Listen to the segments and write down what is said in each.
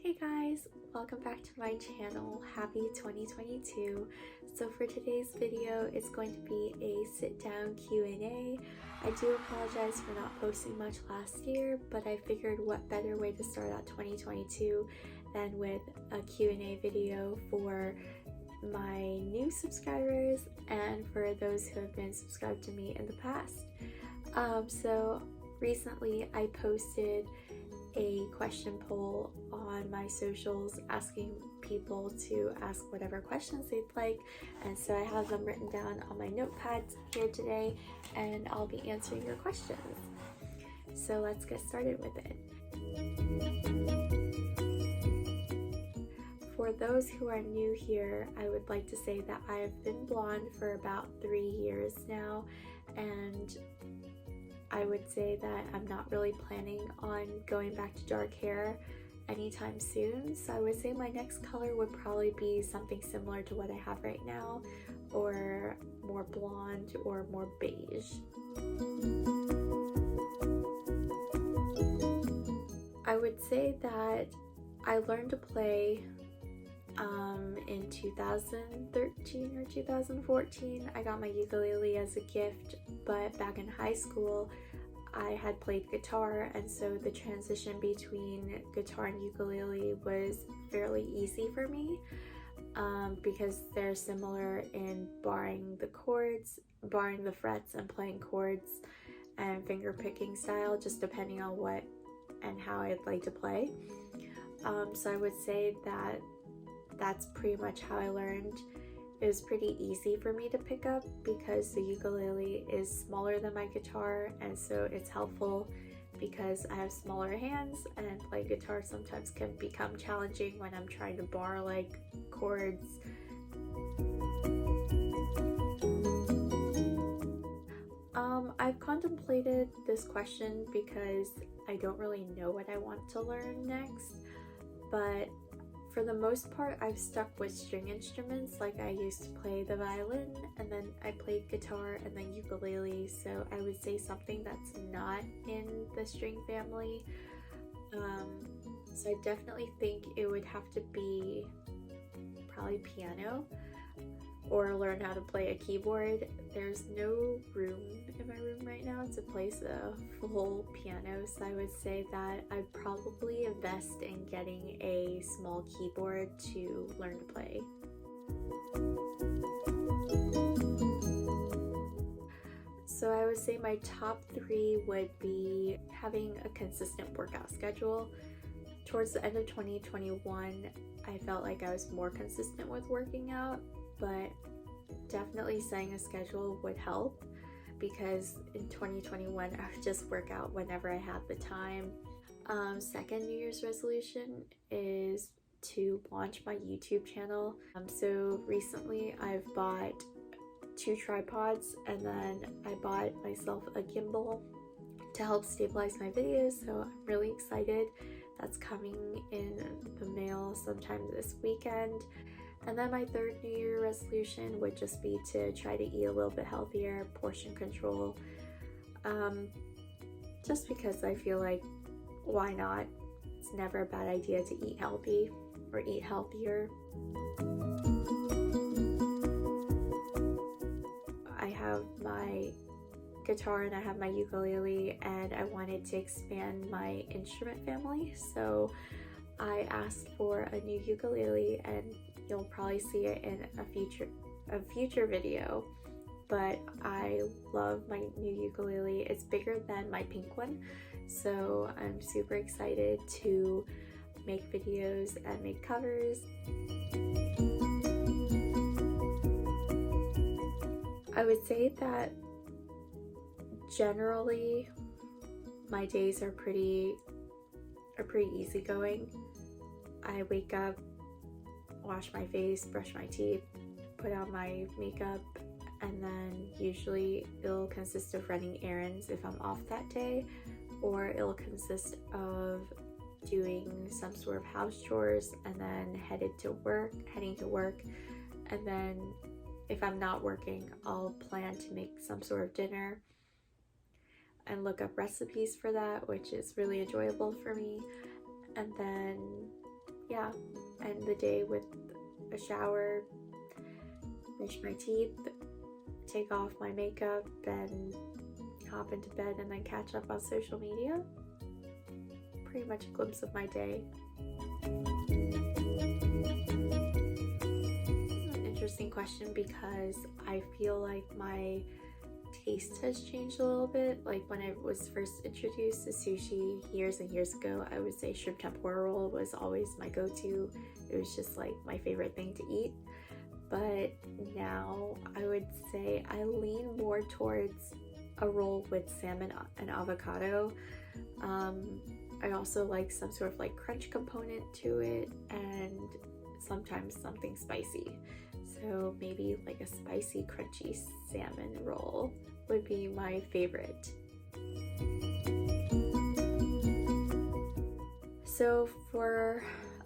Hey guys, welcome back to my channel. Happy 2022. So for today's video, it's going to be a sit-down Q&A. I do apologize for not posting much last year, but I figured what better way to start out 2022 than with a Q&A video for my new subscribers and for those who have been subscribed to me in the past. So recently I posted a question poll on my socials asking people to ask whatever questions they'd like, and so I have them written down on my notepads here today and I'll be answering your questions. So let's get started with it. For those who are new here, I would like to say that I've been blonde for about 3 years now, and I would say that I'm not really planning on going back to dark hair anytime soon. So I would say my next color would probably be something similar to what I have right now, or more blonde or more beige. I would say that I learned to play in 2013 or 2014. I got my ukulele as a gift, but back in high school I had played guitar, and so the transition between guitar and ukulele was fairly easy for me because they're similar in barring the chords, barring the frets, and playing chords and finger picking style, just depending on what and how I'd like to play. So I would say that that's pretty much how I learned. It was pretty easy for me to pick up because the ukulele is smaller than my guitar, and so it's helpful because I have smaller hands, and playing guitar sometimes can become challenging when I'm trying to bar like chords. I've contemplated this question because I don't really know what I want to learn next, but for the most part, I've stuck with string instruments. Like I used to play the violin, and then I played guitar and then ukulele, so I would say something that's not in the string family. So I definitely think it would have to be probably piano, or learn how to play a keyboard. There's no room in my room right now to place a full piano, so I would say that I'd probably invest in getting a small keyboard to learn to play. So I would say my top 3 would be having a consistent workout schedule. Towards the end of 2021, I felt like I was more consistent with working out, but definitely setting a schedule would help, because in 2021 I would just work out whenever I had the time. Second New Year's resolution is to launch my YouTube channel. So recently I've bought 2 tripods, and then I bought myself a gimbal to help stabilize my videos, so I'm really excited. That's coming in the mail sometime this weekend. And then my third New Year resolution would just be to try to eat a little bit healthier, portion control, just because I feel like, why not? It's never a bad idea to eat healthy or eat healthier. I have my guitar and I have my ukulele, and I wanted to expand my instrument family, so I asked for a new ukulele, and you'll probably see it in a future video. But I love my new ukulele. It's bigger than my pink one, so I'm super excited to make videos and make covers. I would say that generally my days are pretty easygoing. I wake up, wash my face, brush my teeth, put on my makeup, and then usually it'll consist of running errands if I'm off that day, or it'll consist of doing some sort of house chores and then heading to work, and then if I'm not working, I'll plan to make some sort of dinner and look up recipes for that, which is really enjoyable for me. And then yeah, end the day with a shower, brush my teeth, take off my makeup, and hop into bed and then catch up on social media. Pretty much a glimpse of my day. Interesting question, because I feel like my taste has changed a little bit. Like when I was first introduced to sushi years and years ago, I would say shrimp tempura roll was always my go-to. It was just like my favorite thing to eat. But now I would say I lean more towards a roll with salmon and avocado. I also like some sort of like crunch component to it, and sometimes something spicy. So maybe like a spicy, crunchy salmon roll would be my favorite. So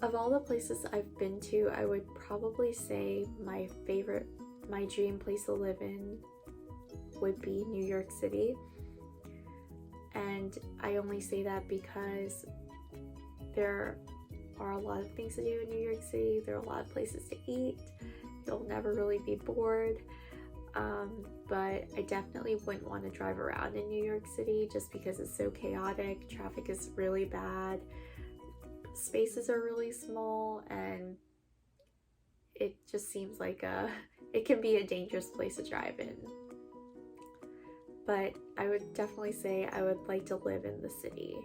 of all the places I've been to, I would probably say my dream place to live in would be New York City. And I only say that because there are a lot of things to do in New York City. There are a lot of places to eat. You'll never really be bored. But I definitely wouldn't want to drive around in New York City just because it's so chaotic. Traffic is really bad. Spaces are really small, and it just seems like it can be a dangerous place to drive in. But I would definitely say I would like to live in the city.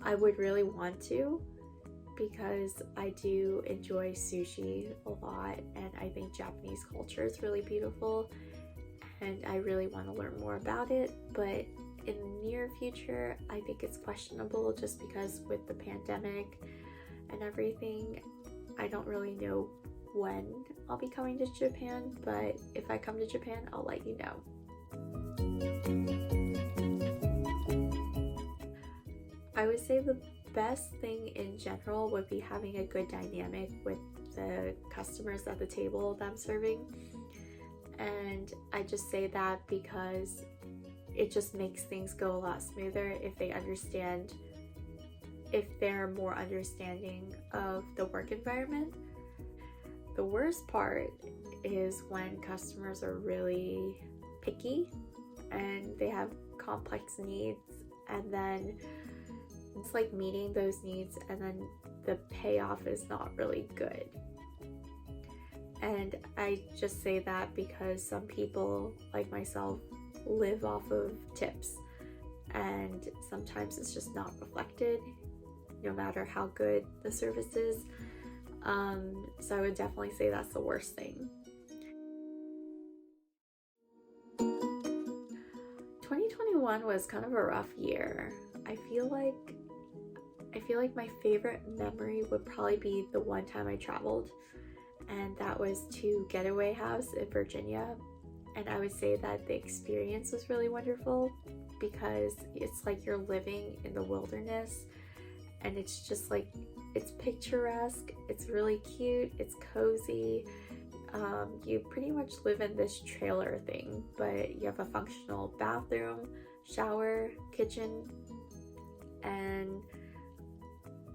I would really want to, because I do enjoy sushi a lot, and I think Japanese culture is really beautiful, and I really want to learn more about it. But in the near future, I think it's questionable, just because with the pandemic and everything, I don't really know when I'll be coming to Japan, but if I come to Japan, I'll let you know. I would say the best thing in general would be having a good dynamic with the customers at the table that I'm serving. And I just say that because it just makes things go a lot smoother if they're more understanding of the work environment. The worst part is when customers are really picky and they have complex needs, and then it's like meeting those needs and then the payoff is not really good. And I just say that because some people, like myself, live off of tips, and sometimes it's just not reflected no matter how good the service is. So I would definitely say that's the worst thing. 2021 was kind of a rough year. I feel like my favorite memory would probably be the one time I traveled, and that was to Getaway House in Virginia. And I would say that the experience was really wonderful because it's like you're living in the wilderness, and it's just like, it's picturesque, it's really cute, it's cozy. You pretty much live in this trailer thing, but you have a functional bathroom, shower, kitchen, and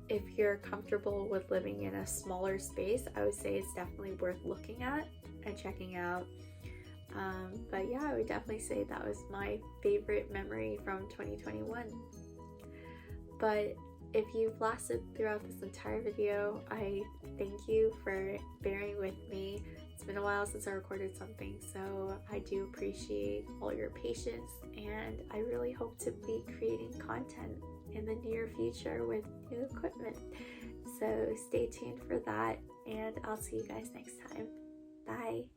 if you're comfortable with living in a smaller space, I would say it's definitely worth looking at and checking out. But yeah, I would definitely say that was my favorite memory from 2021. But if you've lasted throughout this entire video, I thank you for bearing with me. It's been a while since I recorded something, so I do appreciate all your patience, and I really hope to be creating content in the near future with new equipment. So stay tuned for that, and I'll see you guys next time. Bye!